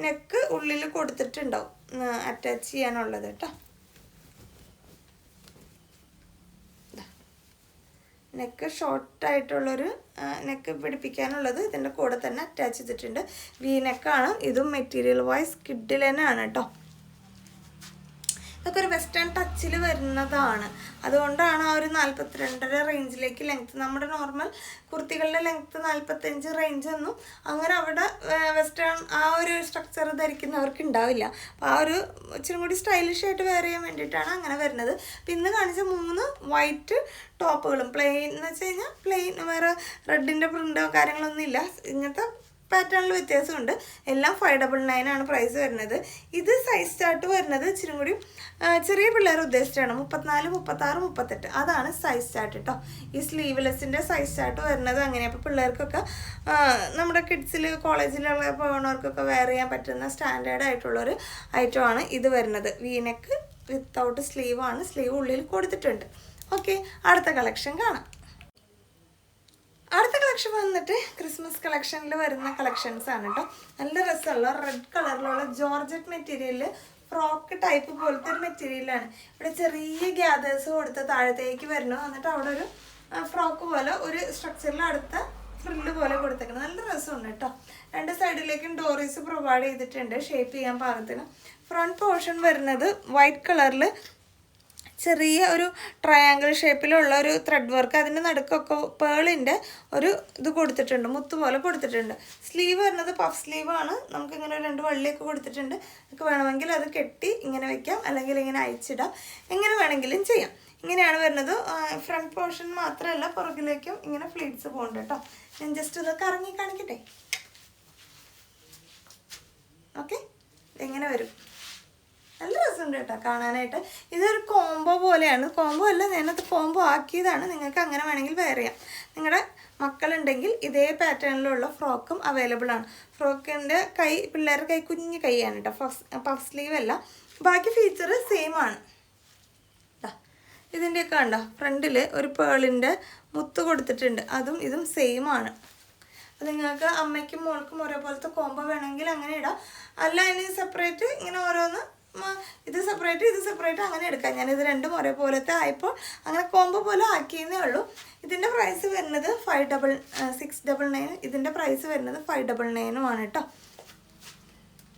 നെക്ക് ഉള്ളിൽ കൊടുത്തിട്ടുണ്ടാവും അറ്റാച്ച് ചെയ്യാനുള്ളത് കേട്ടോ. നെക്ക് ഷോർട്ടായിട്ടുള്ളൊരു നെക്ക് പിടിപ്പിക്കാനുള്ളത് ഇതിൻ്റെ കൂടെ തന്നെ അറ്റാച്ച് ചെയ്തിട്ടുണ്ട്. വീനെക്കാണ്. ഇതും മെറ്റീരിയൽ വൈസ് കിഡിൽ തന്നെയാണ് കേട്ടോ. ഇതൊക്കെ ഒരു വെസ്റ്റേൺ ടച്ചിൽ വരുന്നതാണ്. അതുകൊണ്ടാണ് ആ ഒരു 42.5 റേഞ്ചിലേക്ക് ലെങ്ത്ത്. നമ്മുടെ നോർമൽ കുർത്തികളുടെ ലെങ്ത്ത് 45 റേഞ്ചൊന്നും അങ്ങനെ അവിടെ വെസ്റ്റേൺ ആ ഒരു സ്ട്രക്ചർ ധരിക്കുന്നവർക്ക് ഉണ്ടാവില്ല. അപ്പോൾ ആ ഒരു ഇച്ചിരി കൂടി സ്റ്റൈലിഷ് ആയിട്ട് വെയർ ചെയ്യാൻ വേണ്ടിയിട്ടാണ് അങ്ങനെ വരുന്നത്. അപ്പോൾ ഇന്ന് കാണിച്ച 3 വൈറ്റ് ടോപ്പുകളും പ്ലെയിൻ എന്ന് വെച്ച് കഴിഞ്ഞാൽ പ്ലെയിൻ, വേറെ റെഡിൻ്റെ പ്രിൻ്റോ കാര്യങ്ങളൊന്നും ഇല്ല. ഇങ്ങനത്തെ പാറ്റേണിൽ വ്യത്യാസമുണ്ട്. എല്ലാം 599 ആണ് പ്രൈസ് വരുന്നത്. ഇത് സൈസ് ചാർട്ട് വരുന്നത് ഇച്ചിരി കൂടി ചെറിയ പിള്ളേർ ഉദ്ദേശിച്ചാണ് 34, 36, 38 അതാണ് സൈസ് ചാർട്ട് കേട്ടോ. ഈ സ്ലീവ്ലെസ്സിൻ്റെ സൈസ് ചാർട്ട് വരുന്നത് അങ്ങനെ. അപ്പോൾ പിള്ളേർക്കൊക്കെ നമ്മുടെ കിഡ്സിൽ കോളേജിലുള്ള പോകുന്നവർക്കൊക്കെ വെയർ ചെയ്യാൻ പറ്റുന്ന സ്റ്റാൻഡേർഡ് ആയിട്ടുള്ളൊരു ഐറ്റമാണ് ഇത് വരുന്നത്. V-neck without സ്ലീവാണ്. സ്ലീവ് ഉള്ളിൽ കൊടുത്തിട്ടുണ്ട്. ഓക്കെ, അടുത്ത കളക്ഷൻ കാണാം. അടുത്ത കളക്ഷൻ വന്നിട്ട് ക്രിസ്മസ് കളക്ഷനിൽ വരുന്ന കളക്ഷൻസ് ആണ് കേട്ടോ. നല്ല രസമുള്ള റെഡ് കളറിലുള്ള ജോർജറ്റ് മെറ്റീരിയലിൽ ഫ്രോക്ക് ടൈപ്പ് പോലത്തെ ഒരു മെറ്റീരിയലാണ്. ഇവിടെ ചെറിയ ഗ്യാദേഴ്സ് കൊടുത്ത് താഴത്തേക്ക് വരുന്നു. എന്നിട്ട് അവിടെ ഒരു ഫ്രോക്ക് പോലെ ഒരു സ്ട്രക്ചറിൽ അടുത്ത ഫ്രില്ല് പോലെ കൊടുത്തേക്കുന്നത്. നല്ല രസമുണ്ട് കേട്ടോ. 2 സൈഡിലേക്കും ഡോറീസ് പ്രൊവൈഡ് ചെയ്തിട്ടുണ്ട് ഷേപ്പ് ചെയ്യാൻ പാകത്തിന്. ഫ്രണ്ട് പോർഷൻ വരുന്നത് വൈറ്റ് കളറിൽ ചെറിയ ഒരു ട്രയാങ്കിൾ ഷേപ്പിലുള്ള ഒരു ത്രെഡ് വർക്ക്. അതിൻ്റെ നടുക്കൊക്കെ പേളിൻ്റെ ഒരു ഇത് കൊടുത്തിട്ടുണ്ട്, മുത്ത് പോലെ കൊടുത്തിട്ടുണ്ട്. സ്ലീവ് വരുന്നത് പഫ് സ്ലീവാണ്. നമുക്കിങ്ങനെ 2 വള്ളിയൊക്കെ കൊടുത്തിട്ടുണ്ട്. നമുക്ക് വേണമെങ്കിൽ അത് കെട്ടി ഇങ്ങനെ വെക്കാം, അല്ലെങ്കിൽ ഇങ്ങനെ അയച്ചിടാം. എങ്ങനെ വേണമെങ്കിലും ചെയ്യാം. ഇങ്ങനെയാണ് വരുന്നത്. ഫ്രണ്ട് പോർഷൻ മാത്രമല്ല, പുറകിലേക്കും ഇങ്ങനെ ഫ്ലീറ്റ്സ് പോകുന്നുണ്ട് കേട്ടോ. ഞാൻ ജസ്റ്റ് ഇത് കറങ്ങി കാണിക്കട്ടെ. ഓക്കെ, ഇങ്ങനെ വരും. നല്ല രസമുണ്ട് കേട്ടോ കാണാനായിട്ട്. ഇതൊരു കോംബോ പോലെയാണ്. കോംബോ അല്ല, ഞാനത് കോംബോ ആക്കിയതാണ്. നിങ്ങൾക്ക് അങ്ങനെ വേണമെങ്കിൽ വെയർ ചെയ്യാം. നിങ്ങളുടെ മക്കളുണ്ടെങ്കിൽ ഇതേ പാറ്റേണിലുള്ള ഫ്രോക്കും അവൈലബിൾ ആണ്. ഫ്രോക്കിൻ്റെ കൈ, പിള്ളേരുടെ കൈ കുഞ്ഞ് കൈയാണ് കേട്ടോ. പഫ് സ്ലീവ് അല്ല. ബാക്കി ഫീച്ചർ സെയിം ആണ്. ഇതിൻ്റെയൊക്കെ കണ്ടോ, ഫ്രണ്ടിൽ ഒരു പേളിൻ്റെ മുത്ത് കൊടുത്തിട്ടുണ്ട്. അതും ഇതും സെയിം ആണ്. അത് നിങ്ങൾക്ക് അമ്മയ്ക്കും മോൾക്കും ഒരേപോലത്തെ കോംബോ വേണമെങ്കിൽ അങ്ങനെ ഇടാം. അല്ല, ഇനി സെപ്പറേറ്റ് ഇങ്ങനെ ഓരോന്ന് ഇത് സെപ്പറേറ്റ് അങ്ങനെ എടുക്കാം. ഞാനിത് രണ്ടും ഒരേപോലത്തെ ആയപ്പോൾ അങ്ങനെ കോംബോ പോലെ ആക്കിയെന്നേ ഉള്ളൂ. ഇതിൻ്റെ പ്രൈസ് വരുന്നത് 699. ഇതിൻ്റെ പ്രൈസ് വരുന്നത് 599 ആണ് കേട്ടോ.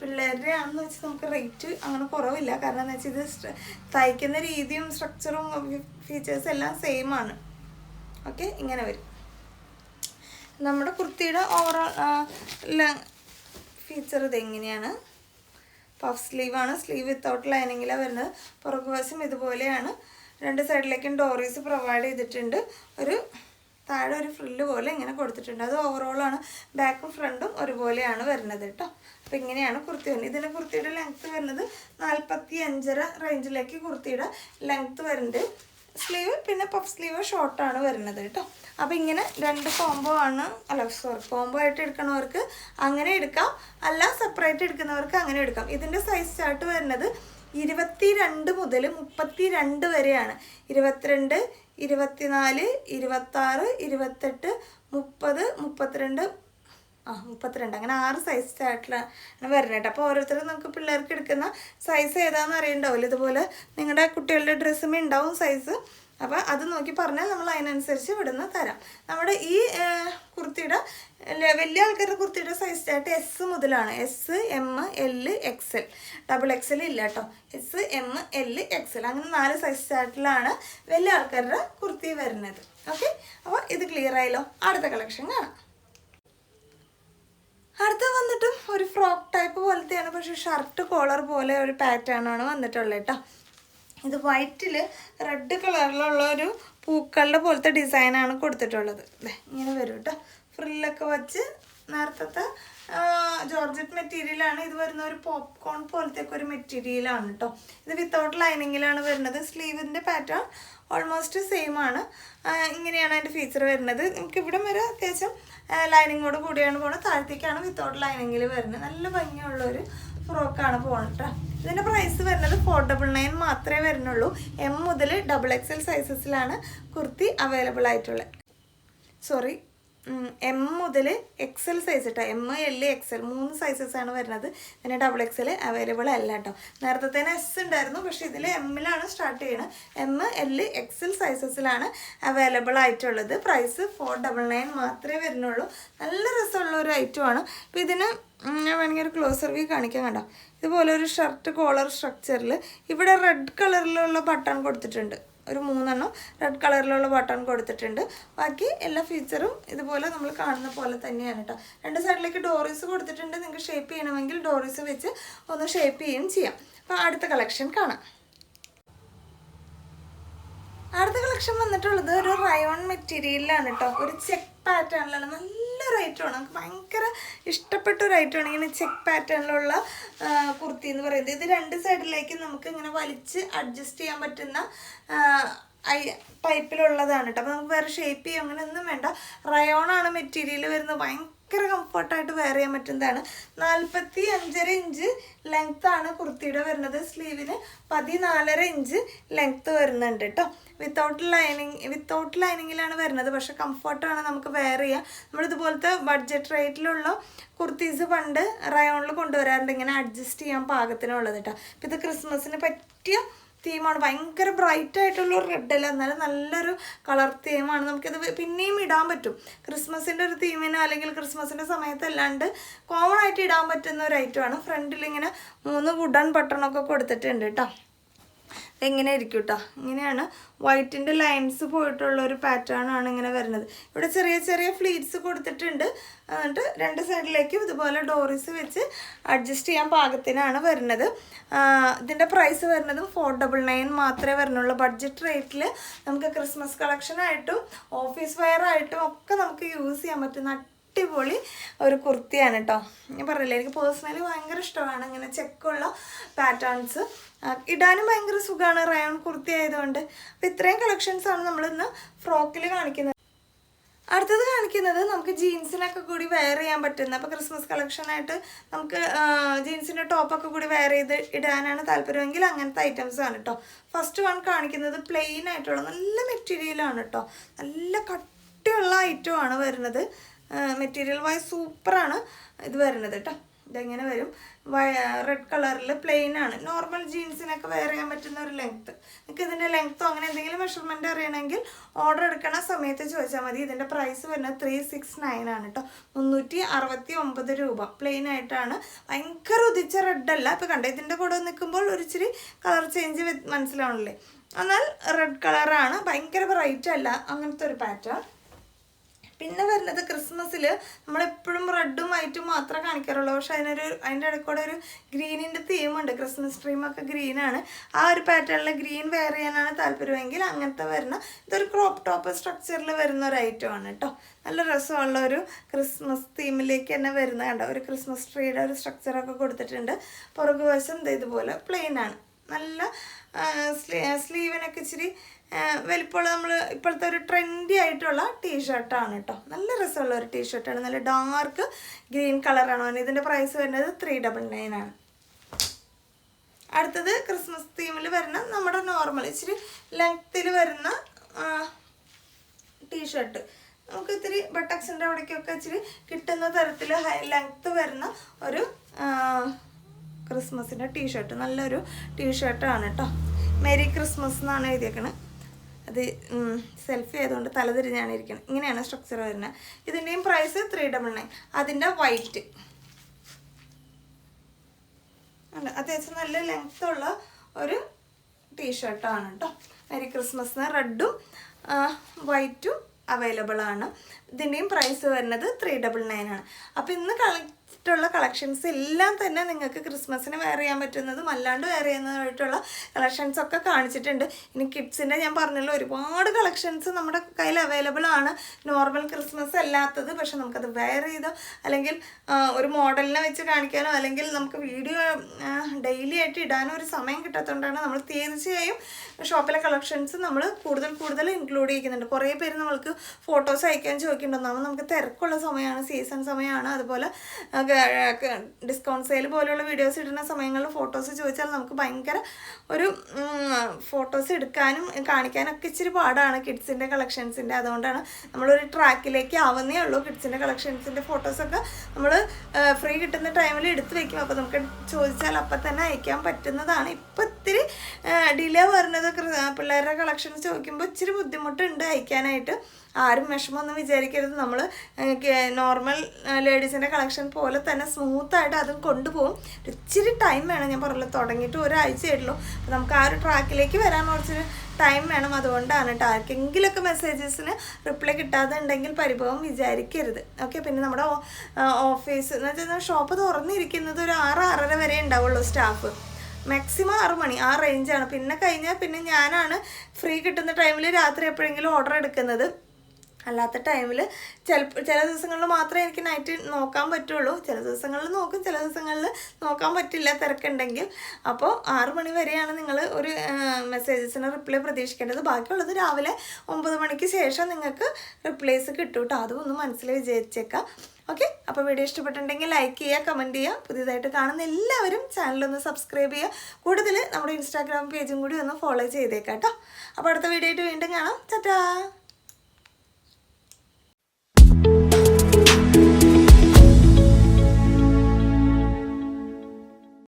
പിള്ളേരുടെ ആണെന്ന് വെച്ചാൽ നമുക്ക് റേറ്റ് അങ്ങനെ കുറവില്ല. കാരണം എന്ന് വെച്ചാൽ ഇത് തയ്ക്കുന്ന രീതിയും സ്ട്രക്ചറും ഫീച്ചേഴ്സും എല്ലാം സെയിം ആണ്. ഓക്കെ, ഇങ്ങനെ വരും. നമ്മുടെ കുർത്തിയുടെ ഓവറോൾ ഫീച്ചർ ഇതെങ്ങനെയാണ്. പഫ് സ്ലീവാണ്. സ്ലീവ് വിത്തൗട്ട് ലൈനിങ്ങിലാണ് വരുന്നത്. പുറകുവശം ഇതുപോലെയാണ്. 2 സൈഡിലേക്കും ഡോറീസ് പ്രൊവൈഡ് ചെയ്തിട്ടുണ്ട്. ഒരു താഴെ ഒരു ഫ്രില്ല് പോലെ ഇങ്ങനെ കൊടുത്തിട്ടുണ്ട്. അത് ഓവറോളാണ്. ബാക്കും ഫ്രണ്ടും ഒരുപോലെയാണ് വരുന്നത് കേട്ടോ. അപ്പോൾ ഇങ്ങനെയാണ് കുർത്തി വരുന്നത്. ഇതിൻ്റെ കുർത്തിയുടെ ലെങ്ത്ത് വരുന്നത് 45.5 റേഞ്ചിലേക്ക് കുർത്തിയുടെ ലെങ്ത്ത് വരുന്നുണ്ട്. സ്ലീവ് പിന്നെ പഫ് സ്ലീവ് ഷോർട്ടാണ് വരുന്നത് കേട്ടോ. അപ്പോൾ ഇങ്ങനെ 2 കോംബോ ആണ്. കോംബോ ആയിട്ട് എടുക്കണവർക്ക് അങ്ങനെ എടുക്കാം, അല്ല സെപ്പറേറ്റ് എടുക്കുന്നവർക്ക് അങ്ങനെ എടുക്കാം. ഇതിൻ്റെ സൈസ് ചാർട്ട് വരുന്നത് 22 മുതൽ 32 വരെയാണ്. 22, 24, 26, 28, 30, 32, 32 അങ്ങനെ 6 സൈസ് ചാർട്ടിലാണ് വരുന്നത് കേട്ടോ. അപ്പോൾ ഓരോരുത്തരും നമുക്ക് പിള്ളേർക്ക് എടുക്കുന്ന സൈസ് ഏതാണെന്ന് അറിയണ്ടാവില്ല. ഇതുപോലെ നിങ്ങളുടെ കുട്ടികളുടെ ഡ്രസ്സുമേ ഉണ്ടാവും സൈസ്. അപ്പോൾ അത് നോക്കി പറഞ്ഞാൽ നമ്മൾ അതിനനുസരിച്ച് ഇവിടുന്ന് തരാം. നമ്മുടെ ഈ കുർത്തിയുടെ വലിയ ആൾക്കാരുടെ കുർത്തിയുടെ സൈസ് ചാർട്ട് S മുതലാണ്. S, M, L, XL. XXL ഇല്ല കേട്ടോ. S, M, L, XL അങ്ങനെ 4 സൈസ് ചാർട്ടിലാണ് വലിയ ആൾക്കാരുടെ കുർത്തി വരുന്നത്. ഓക്കെ, അപ്പോൾ ഇത് ക്ലിയർ ആയല്ലോ. അടുത്ത കളക്ഷൻ കാണാം. അടുത്ത വന്നിട്ടും ഒരു ഫ്രോക്ക് ടൈപ്പ് പോലത്തെയാണ്. പക്ഷേ ഷർട്ട് കോളർ പോലെ ഒരു പാറ്റേൺ ആണ് വന്നിട്ടുള്ളത് കേട്ടോ. ഇത് വൈറ്റിൽ റെഡ് കളറിലുള്ള ഒരു പൂക്കളുടെ പോലത്തെ ഡിസൈനാണ് കൊടുത്തിട്ടുള്ളത്. ഇങ്ങനെ വരും കേട്ടോ. ഫ്രില്ലൊക്കെ വച്ച് നേരത്തെ ജോർജറ്റ് മെറ്റീരിയലാണ്. ഇത് വരുന്ന ഒരു പോപ്കോൺ പോലത്തെ ഒരു മെറ്റീരിയലാണ് കേട്ടോ. ഇത് വിത്തൗട്ട് ലൈനിങ്ങിലാണ് വരുന്നത്. സ്ലീവിൻ്റെ പാറ്റേൺ ഓൾമോസ്റ്റ് സെയിം ആണ്. ഇങ്ങനെയാണ് അതിൻ്റെ ഫീച്ചർ വരുന്നത്. നമുക്ക് ഇവിടെ വരെ അത്യാവശ്യം ലൈനിങ്ങോട് കൂടിയാണ് പോകുന്നത്. താഴത്തേക്കാണ് വിത്തൗട്ട് ലൈനിങ്ങിൽ വരുന്നത്. നല്ല ഭംഗിയുള്ളൊരു ഫ്രോക്കാണ് പോകുന്നത് കേട്ടോ. ഇതിൻ്റെ പ്രൈസ് വരുന്നത് 499 മാത്രമേ വരുന്നുള്ളൂ. M മുതൽ XXL സൈസസിലാണ് കുർത്തി അവൈലബിൾ ആയിട്ടുള്ളത്. M മുതൽ XL സൈസ് കേട്ടോ. M, L, XL 3 സൈസസാണ് വരുന്നത്. പിന്നെ XXL അവൈലബിൾ അല്ല കേട്ടോ. നേരത്തെ തന്നെ S ഉണ്ടായിരുന്നു, പക്ഷേ ഇതിൽ M-ലാണ് സ്റ്റാർട്ട് ചെയ്യണം. M, L, XL സൈസസിലാണ് അവൈലബിൾ ആയിട്ടുള്ളത്. പ്രൈസ് 499 മാത്രമേ വരുന്നുള്ളൂ. നല്ല രസമുള്ള ഒരു ഐറ്റമാണ്. അപ്പോൾ ഇതിന് ഞാൻ വേണമെങ്കിൽ ഒരു ക്ലോസർ വ്യൂ കാണിക്കാൻ കണ്ടോ. ഇതുപോലെ ഒരു ഷർട്ട് കോളർ സ്ട്രക്ചറിൽ ഇവിടെ റെഡ് കളറിലുള്ള ബട്ടൺ കൊടുത്തിട്ടുണ്ട്. ഒരു 3 എണ്ണം റെഡ് കളറിലുള്ള ബട്ടൺ കൊടുത്തിട്ടുണ്ട്. ബാക്കി എല്ലാ ഫീച്ചറും ഇതുപോലെ നമ്മൾ കാണുന്ന പോലെ തന്നെയാണ് കേട്ടോ. 2 സൈഡിലേക്ക് ഡോറീസ് കൊടുത്തിട്ടുണ്ട്. നിങ്ങൾക്ക് ഷേപ്പ് ചെയ്യണമെങ്കിൽ ഡോറീസ് വെച്ച് ഒന്ന് ഷേപ്പ് ചെയ്യുകയും ചെയ്യാം. അപ്പോൾ അടുത്ത കളക്ഷൻ കാണാം. അടുത്ത കളക്ഷൻ വന്നിട്ടുള്ളത് ഒരു റയോൺ മെറ്റീരിയലിലാണ് കേട്ടോ. ഒരു ചെക്ക് പാറ്റേണിലാണ്. നല്ലൊരു ഐറ്റമാണ്. നമുക്ക് ഭയങ്കര ഇഷ്ടപ്പെട്ട ഒരു ഐറ്റമാണ് ഇങ്ങനെ ചെക്ക് പാറ്റേണിലുള്ള കുർത്തി എന്ന് പറയുന്നത്. ഇത് 2 സൈഡിലേക്ക് നമുക്ക് ഇങ്ങനെ വലിച്ച് അഡ്ജസ്റ്റ് ചെയ്യാൻ പറ്റുന്ന ടൈപ്പിലുള്ളതാണ് കേട്ടോ. അപ്പോൾ നമുക്ക് വേറെ ഷേപ്പ് ചെയ്യും അങ്ങനെ ഒന്നും വേണ്ട. റയോണാണ് മെറ്റീരിയൽ വരുന്നത്. ഭയങ്കര കംഫർട്ടായിട്ട് വെയർ ചെയ്യാൻ പറ്റുന്നതാണ്. 45.5 ഇഞ്ച് ലെങ്ത്താണ് കുർത്തിയുടെ വരുന്നത്. സ്ലീവിന് 14.5 ഇഞ്ച് ലെങ്ത്ത് വരുന്നുണ്ട് കേട്ടോ. വിത്തൗട്ട് ലൈനിങ്ങിലാണ് വരുന്നത്. പക്ഷെ കംഫർട്ടാണ്, നമുക്ക് വെയർ ചെയ്യാം. നമ്മളിതുപോലത്തെ ബഡ്ജറ്റ് റേറ്റിലുള്ള കുർത്തീസ് പണ്ട് റയോണിൽ കൊണ്ടുവരാറുണ്ട്, ഇങ്ങനെ അഡ്ജസ്റ്റ് ചെയ്യാൻ പാകത്തിനുള്ളത് കേട്ടോ. അപ്പോൾ ഇത് ക്രിസ്മസിന് പറ്റിയ തീമാണ്. ഭയങ്കര ബ്രൈറ്റ് ആയിട്ടുള്ള ഒരു റെഡ് അല്ല, എന്നാലും നല്ലൊരു കളർ തീമാണ്. നമുക്കിത് പിന്നെയും ഇടാൻ പറ്റും. ക്രിസ്മസിൻ്റെ ഒരു തീമിന് അല്ലെങ്കിൽ ക്രിസ്മസിൻ്റെ സമയത്തല്ലാണ്ട് കോമൺ ആയിട്ട് ഇടാൻ പറ്റുന്ന ഒരു ഐറ്റമാണ്. ഫ്രണ്ടിൽ ഇങ്ങനെ 3 വുഡൻ ബട്ടണൊക്കെ കൊടുത്തിട്ടുണ്ട് കേട്ടോ. എങ്ങനെ ഇരിക്കും കേട്ടോ. ഇങ്ങനെയാണ് വൈറ്റിൻ്റെ ലൈൻസ് പോയിട്ടുള്ള ഒരു പാറ്റേൺ ആണ് ഇങ്ങനെ വരുന്നത്. ഇവിടെ ചെറിയ ചെറിയ ഫ്ലീറ്റ്സ് കൊടുത്തിട്ടുണ്ട്. എന്നിട്ട് 2 സൈഡിലേക്കും ഇതുപോലെ ഡോറീസ് വെച്ച് അഡ്ജസ്റ്റ് ചെയ്യാൻ പാകത്തിനാണ് വരുന്നത്. ഇതിൻ്റെ പ്രൈസ് വരുന്നതും 499 മാത്രമേ വരുന്നുള്ളൂ. ബഡ്ജറ്റ് റേറ്റിൽ നമുക്ക് ക്രിസ്മസ് കളക്ഷനായിട്ടും ഓഫീസ് വെയർ ആയിട്ടും ഒക്കെ നമുക്ക് യൂസ് ചെയ്യാൻ പറ്റുന്ന അടിപൊളി ഒരു കുർത്തിയാണ് കേട്ടോ. ഞാൻ പറഞ്ഞില്ലേ, എനിക്ക് പേഴ്സണലി ഭയങ്കര ഇഷ്ടമാണ് ഇങ്ങനെ ചെക്കുള്ള പാറ്റേൺസ്. ഇടാനും ഭയങ്കര സുഖമാണ് റയോൺ കുർത്തി ആയതുകൊണ്ട്. അപ്പോൾ ഇത്രയും കളക്ഷൻസാണ് നമ്മളിന്ന് ഫ്രോക്കിൽ കാണിക്കുന്നത്. അടുത്തത് കാണിക്കുന്നത് നമുക്ക് ജീൻസിനൊക്കെ കൂടി വെയർ ചെയ്യാൻ പറ്റുന്ന, അപ്പോൾ ക്രിസ്മസ് കളക്ഷനായിട്ട് നമുക്ക് ജീൻസിൻ്റെ ടോപ്പൊക്കെ കൂടി വെയർ ചെയ്ത് ഇടാനാണ് താല്പര്യമെങ്കിൽ അങ്ങനത്തെ ഐറ്റംസാണ് കേട്ടോ. ഫസ്റ്റ് വൺ കാണിക്കുന്നത് പ്ലെയിൻ ആയിട്ടുള്ള നല്ല മെറ്റീരിയലാണ് കേട്ടോ. നല്ല കട്ടിയുള്ള ഐറ്റമാണ് വരുന്നത്. മെറ്റീരിയൽ വൈസ് സൂപ്പറാണ് ഇത് വരുന്നത് കേട്ടോ. ഇതെങ്ങനെ വരും, റെഡ് കളറിൽ പ്ലെയിൻ ആണ്. നോർമൽ ജീൻസിനൊക്കെ വെയർ ചെയ്യാൻ പറ്റുന്ന ഒരു ലെങ്ത്ത്. നിങ്ങൾക്ക് ഇതിൻ്റെ ലെങ്ത്തോ അങ്ങനെ എന്തെങ്കിലും മെഷർമെൻറ്റ് അറിയണമെങ്കിൽ ഓർഡർ എടുക്കണ സമയത്ത് ചോദിച്ചാൽ മതി. ഇതിൻ്റെ പ്രൈസ് വരുന്നത് 369 ആണ് കേട്ടോ. 369 രൂപ. പ്ലെയിൻ ആയിട്ടാണ്. ഭയങ്കര ഉദിച്ച റെഡ് അല്ല. ഇപ്പോൾ കണ്ടേ, ഇതിൻ്റെ കൂടെ നിൽക്കുമ്പോൾ ഒരു ഇച്ചിരി കളർ ചേഞ്ച് മനസ്സിലാവണില്ലേ. എന്നാൽ റെഡ് കളറാണ്. ഭയങ്കര ബ്രൈറ്റ് അല്ല. അങ്ങനത്തെ ഒരു പാറ്റേൺ. പിന്നെ വരുന്നത് ക്രിസ്മസിൽ നമ്മളെപ്പോഴും റെഡും വൈറ്റും മാത്രമേ കാണിക്കാറുള്ളൂ. പക്ഷെ അതിൻ്റെ ഇടയ്ക്കൂടെ ഒരു ഗ്രീനിൻ്റെ തീമുണ്ട്. ക്രിസ്മസ് ട്രീമൊക്കെ ഗ്രീനാണ്. ആ ഒരു പാറ്റേണിൽ ഗ്രീൻ വെയർ ചെയ്യാനാണ് താല്പര്യമെങ്കിൽ അങ്ങനത്തെ വരുന്ന ഇതൊരു ക്രോപ്പ് ടോപ്പ് സ്ട്രക്ചറിൽ വരുന്ന ഒരു ഐറ്റമാണ് കേട്ടോ. നല്ല രസമുള്ള ഒരു ക്രിസ്മസ് തീമിലേക്ക് തന്നെ വരുന്ന കണ്ടോ. ഒരു ക്രിസ്മസ് ട്രീയുടെ ഒരു സ്ട്രക്ചറൊക്കെ കൊടുത്തിട്ടുണ്ട്. പുറകുവശം ഇതുപോലെ പ്ലെയിൻ ആണ്. നല്ല സ്ലീവിനൊക്കെ ഇച്ചിരി വലിപ്പമുള്ള നമ്മൾ ഇപ്പോഴത്തെ ഒരു ട്രെൻഡി ആയിട്ടുള്ള ടീഷർട്ടാണ് കേട്ടോ. നല്ല രസമുള്ള ഒരു ടീഷർട്ടാണ്. നല്ല ഡാർക്ക് ഗ്രീൻ കളറാണ്. ഇതിൻ്റെ പ്രൈസ് വരുന്നത് 399 ആണ്. അടുത്തത് ക്രിസ്മസ് തീമിൽ വരുന്ന നമ്മുടെ നോർമൽ ഇച്ചിരി ലെങ്ത്തിൽ വരുന്ന ടീഷർട്ട്. നമുക്ക് ഇത്തിരി ബട്ടക്സിൻ്റെ അവിടേക്കൊക്കെ ഇച്ചിരി കിട്ടുന്ന തരത്തിൽ ലെങ്ത്ത് വരുന്ന ഒരു ക്രിസ്മസിൻ്റെ ടീഷർട്ട്. നല്ലൊരു ടീഷർട്ടാണ് കേട്ടോ. മേരി ക്രിസ്മസ് എന്നാണ് എഴുതിയേക്കണത്. അത് സെൽഫി ആയതുകൊണ്ട് തലതിരിഞ്ഞാണ് ഇരിക്കുന്നത്. ഇങ്ങനെയാണ് സ്ട്രക്ചർ വരുന്നത്. ഇതിൻ്റെയും പ്രൈസ് 399. അതിൻ്റെ വൈറ്റ് ഉണ്ട്. അത്യാവശ്യം നല്ല ലെങ്ത്തുള്ള ഒരു ടീഷർട്ടാണ് കേട്ടോ. മേരി ക്രിസ്മസിന് റെഡും വൈറ്റും അവൈലബിൾ ആണ്. ഇതിൻ്റെയും പ്രൈസ് വരുന്നത് 399 ആണ്. അപ്പോൾ ഇന്ന് ുള്ള കളക്ഷൻസ് എല്ലാം തന്നെ നിങ്ങൾക്ക് ക്രിസ്മസിന് വെയർ ചെയ്യാൻ പറ്റുന്നതും അല്ലാണ്ട് വെയർ ചെയ്യുന്നതായിട്ടുള്ള കളക്ഷൻസ് ഒക്കെ കാണിച്ചിട്ടുണ്ട്. ഇനി കിഡ്സിൻ്റെ ഞാൻ പറഞ്ഞല്ലോ ഒരുപാട് കളക്ഷൻസ് നമ്മുടെ കയ്യിൽ അവൈലബിൾ ആണ്. നോർമൽ ക്രിസ്മസ് അല്ലാത്തത്. പക്ഷെ നമുക്കത് വെയർ ചെയ്തോ അല്ലെങ്കിൽ ഒരു മോഡലിനെ വെച്ച് കാണിക്കാനോ അല്ലെങ്കിൽ നമുക്ക് വീഡിയോ ഡെയിലി ആയിട്ട് ഇടാനോ ഒരു സമയം കിട്ടാത്തതുകൊണ്ടാണ് നമ്മൾ തീർച്ചയായും ഷോപ്പിലെ കളക്ഷൻസ് നമ്മൾ കൂടുതൽ ഇൻക്ലൂഡ് ചെയ്യുന്നുണ്ട്. കുറേ പേര് നമ്മൾക്ക് ഫോട്ടോസ് അയക്കാൻ ചോദിക്കുന്നുണ്ടാവും. നമുക്ക് തിരക്കുള്ള സമയമാണ്, സീസൺ സമയമാണ്. അതുപോലെ ഡിസ്കൗണ്ട് സെയിൽ പോലുള്ള വീഡിയോസ് ഇടുന്ന സമയങ്ങളിൽ ഫോട്ടോസ് ചോദിച്ചാൽ നമുക്ക് ഭയങ്കര ഒരു ഫോട്ടോസ് എടുക്കാനും കാണിക്കാനൊക്കെ ഇച്ചിരി പാടാണ് കിഡ്സിൻ്റെ കളക്ഷൻസിൻ്റെ. അതുകൊണ്ടാണ് നമ്മളൊരു ട്രാക്കിലേക്ക് ആവുന്നേ ഉള്ളൂ. കിഡ്സിൻ്റെ കളക്ഷൻസിൻ്റെ ഫോട്ടോസൊക്കെ നമ്മൾ ഫ്രീ കിട്ടുന്ന ടൈമിൽ എടുത്ത് വയ്ക്കും. അപ്പോൾ നമുക്ക് ചോദിച്ചാൽ അപ്പം തന്നെ അയക്കാൻ പറ്റുന്നതാണ്. ഇപ്പം ഇത്തിരി ഡിലേ വരുന്നത് പിള്ളേരുടെ കളക്ഷൻസ് ചോദിക്കുമ്പോൾ ഇച്ചിരി ബുദ്ധിമുട്ടുണ്ട് അയക്കാനായിട്ട്. ആരും വിഷമമൊന്നും വിചാരിക്കരുത്. നമ്മൾ നോർമൽ ലേഡീസിൻ്റെ കളക്ഷൻ പോലെ തന്നെ സ്മൂത്തായിട്ട് അതും കൊണ്ടുപോകും. ഇച്ചിരി ടൈം വേണം. ഞാൻ പറഞ്ഞല്ലോ തുടങ്ങിയിട്ട് ഒരാഴ്ചയായിട്ടുള്ളൂ. അപ്പോൾ നമുക്ക് ആ ഒരു ട്രാക്കിലേക്ക് വരാൻ കുറച്ചൊരു ടൈം വേണം. അതുകൊണ്ടാണ് കേട്ടോ. ആർക്കെങ്കിലുമൊക്കെ മെസ്സേജസിന് റിപ്ലൈ കിട്ടാതെ ഉണ്ടെങ്കിൽ പരിഭവം വിചാരിക്കരുത്. ഓക്കെ. പിന്നെ നമ്മുടെ ഓഫീസ് എന്ന് വെച്ചാൽ ഷോപ്പ് തുറന്നിരിക്കുന്നത് ഒരു 6-6:30 വരെ ഉണ്ടാവുള്ളൂ സ്റ്റാഫ്. മാക്സിമം 6 മണി ആ റേഞ്ചാണ്. പിന്നെ കഴിഞ്ഞാൽ പിന്നെ ഞാനാണ് ഫ്രീ കിട്ടുന്ന ടൈമിൽ രാത്രി എപ്പോഴെങ്കിലും ഓർഡർ എടുക്കുന്നത്. അല്ലാത്ത ടൈമിൽ ചില ദിവസങ്ങളിൽ മാത്രമേ എനിക്ക് നൈറ്റ് നോക്കാൻ പറ്റുള്ളൂ. ചില ദിവസങ്ങളിൽ നോക്കും, ചില ദിവസങ്ങളിൽ നോക്കാൻ പറ്റില്ല തിരക്കുണ്ടെങ്കിൽ. അപ്പോൾ 6 മണി വരെയാണ് നിങ്ങൾ ഒരു മെസ്സേജസിന് റിപ്ലൈ പ്രതീക്ഷിക്കേണ്ടത്. ബാക്കിയുള്ളത് രാവിലെ 9 മണിക്ക് ശേഷം നിങ്ങൾക്ക് റിപ്ലൈസ് കിട്ടും കേട്ടോ. അതും ഒന്ന് മനസ്സിൽ വിചാരിച്ചേക്കാം. ഓക്കെ. അപ്പോൾ വീഡിയോ ഇഷ്ടപ്പെട്ടിട്ടുണ്ടെങ്കിൽ ലൈക്ക് ചെയ്യുക, കമൻറ്റ് ചെയ്യുക. പുതിയതായിട്ട് കാണുന്ന എല്ലാവരും ചാനലൊന്ന് സബ്സ്ക്രൈബ് ചെയ്യുക. കൂടുതൽ നമ്മുടെ ഇൻസ്റ്റാഗ്രാം പേജും കൂടി ഒന്ന് ഫോളോ ചെയ്തേക്കാം കേട്ടോ. അപ്പോൾ അടുത്ത വീഡിയോ ആയിട്ട് വീണ്ടും കാണാം. ടാറ്റാ.